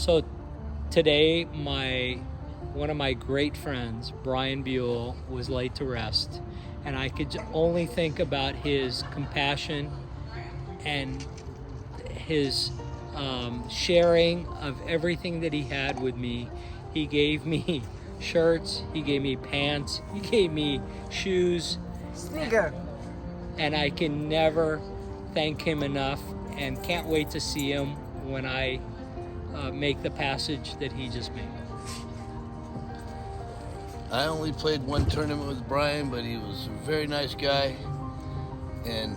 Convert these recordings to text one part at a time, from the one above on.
So today, one of my great friends, Brian Buell, was laid to rest, and I could only think about his compassion and his sharing of everything that he had with me. He gave me shirts, he gave me pants, he gave me shoes. Sneaker. And I can never thank him enough, and can't wait to see him when I make the passage that he just made. I only played one tournament with Brian, but he was a very nice guy, and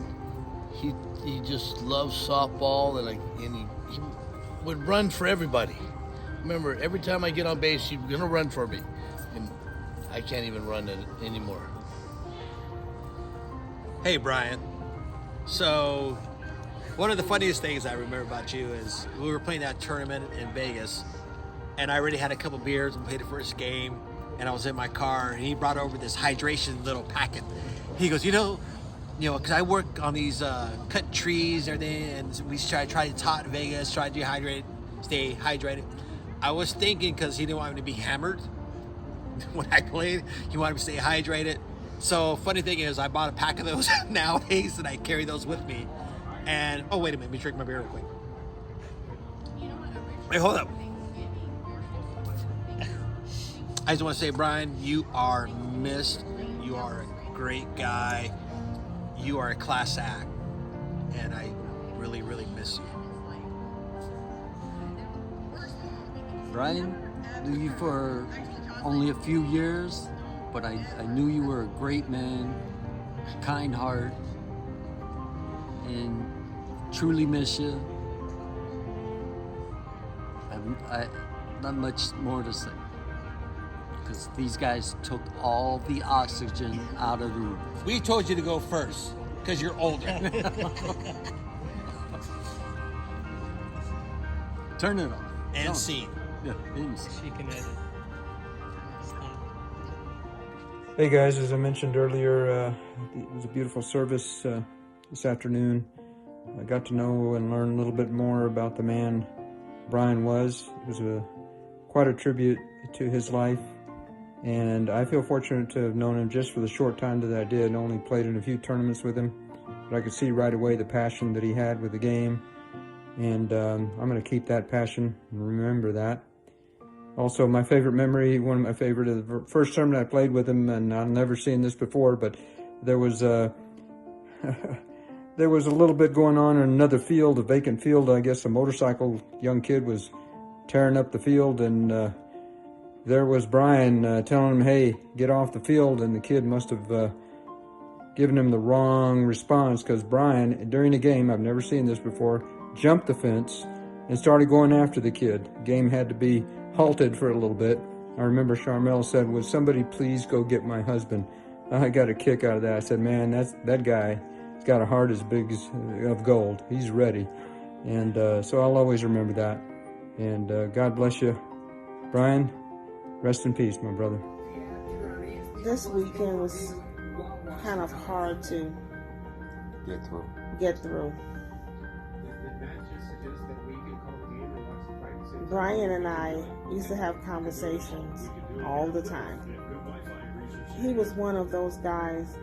he just loved softball, and he would run for everybody. Remember, every time I get on base, he's gonna run for me, and I can't even run it anymore. Hey, Brian. So, one of the funniest things I remember about you is we were playing that tournament in Vegas, and I already had a couple beers and played the first game, and I was in my car, and he brought over this hydration little packet. He goes, you know, because I work on these cut trees and everything, and we try it's hot in Vegas, try to dehydrate, stay hydrated. I was thinking, because he didn't want me to be hammered when I played, he wanted me to stay hydrated. So funny thing is, I bought a pack of those nowadays, and I carry those with me. And oh, wait a minute, let me drink my beer real quick. Wait, hold up. I just want to say, Brian, you are missed. You are a great guy. You are a class act, and I really, really miss you. Brian, knew you for only a few years, but I knew you were a great man, kind heart, and truly miss you. I not much more to say, because these guys took all the oxygen out of the room. We told you to go first, because you're older. Turn it off. And scene. Yeah, and scene. She can edit. Hey guys, as I mentioned earlier, it was a beautiful service this afternoon. I got to know and learn a little bit more about the man Brian was. It was quite a tribute to his life, and I feel fortunate to have known him just for the short time that I did. I only played in a few tournaments with him, but I could see right away the passion that he had with the game, and I'm going to keep that passion and remember that. Also, my favorite memory, one of my favorite, of the first tournament I played with him, and I've never seen this before, but there was there was a little bit going on in another field, a vacant field. I guess a motorcycle young kid was tearing up the field, and there was Brian telling him, hey, get off the field, and the kid must have given him the wrong response, because Brian, during the game, I've never seen this before, jumped the fence and started going after the kid. The game had to be halted for a little bit. I remember Charmel said, would somebody please go get my husband? I got a kick out of that. I said, man, that guy, he's got a heart as big as of gold. He's ready. And so I'll always remember that. And God bless you. Brian, rest in peace, my brother. This weekend was kind of hard to get through. Brian and I used to have conversations all the time. He was one of those guys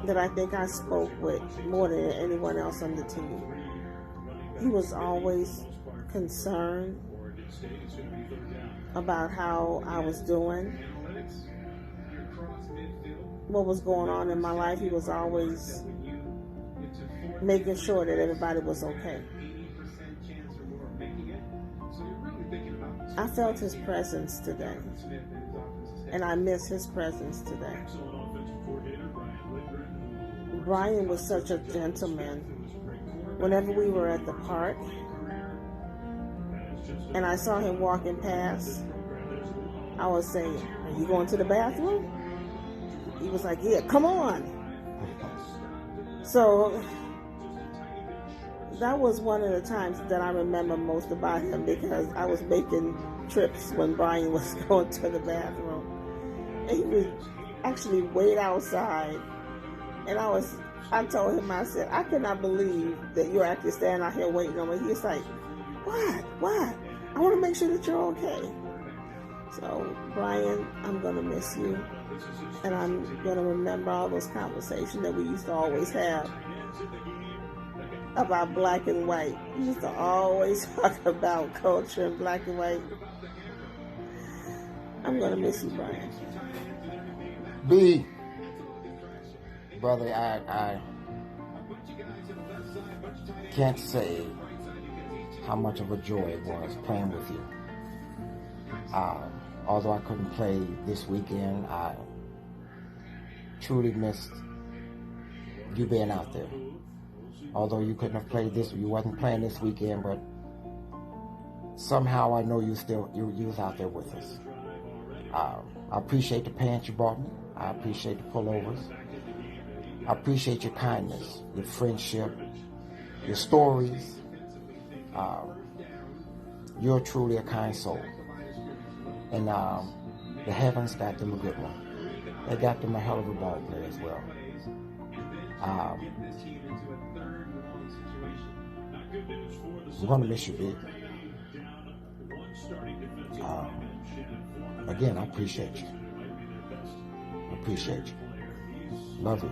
that I think I spoke with more than anyone else on the team. He was always concerned about how I was doing, what was going on in my life. He was always making sure that everybody was okay. I felt his presence today, and I miss his presence today. Brian was such a gentleman. Whenever we were at the park, and I saw him walking past, I would say, are you going to the bathroom? He was like, yeah, come on. So that was one of the times that I remember most about him, because I was making trips when Brian was going to the bathroom. And he would actually wait outside. And I told him, I said, I cannot believe that you're actually standing out here waiting on me. He's like, What? I want to make sure that you're okay. So, Brian, I'm going to miss you. And I'm going to remember all those conversations that we used to always have about black and white. We used to always talk about culture and black and white. I'm going to miss you, Brian. B, brother, I can't say how much of a joy it was playing with you. Although I couldn't play this weekend, I truly missed you being out there. Although you couldn't have played this, you wasn't playing this weekend, but somehow I know you was out there with us. I appreciate the pants you bought me. I appreciate the pullovers. I appreciate your kindness, your friendship, your stories. You're truly a kind soul. And the Heavens got them a good one. They got them a hell of a ball player as well. We're going to miss you, big. Again, I appreciate you. Love you.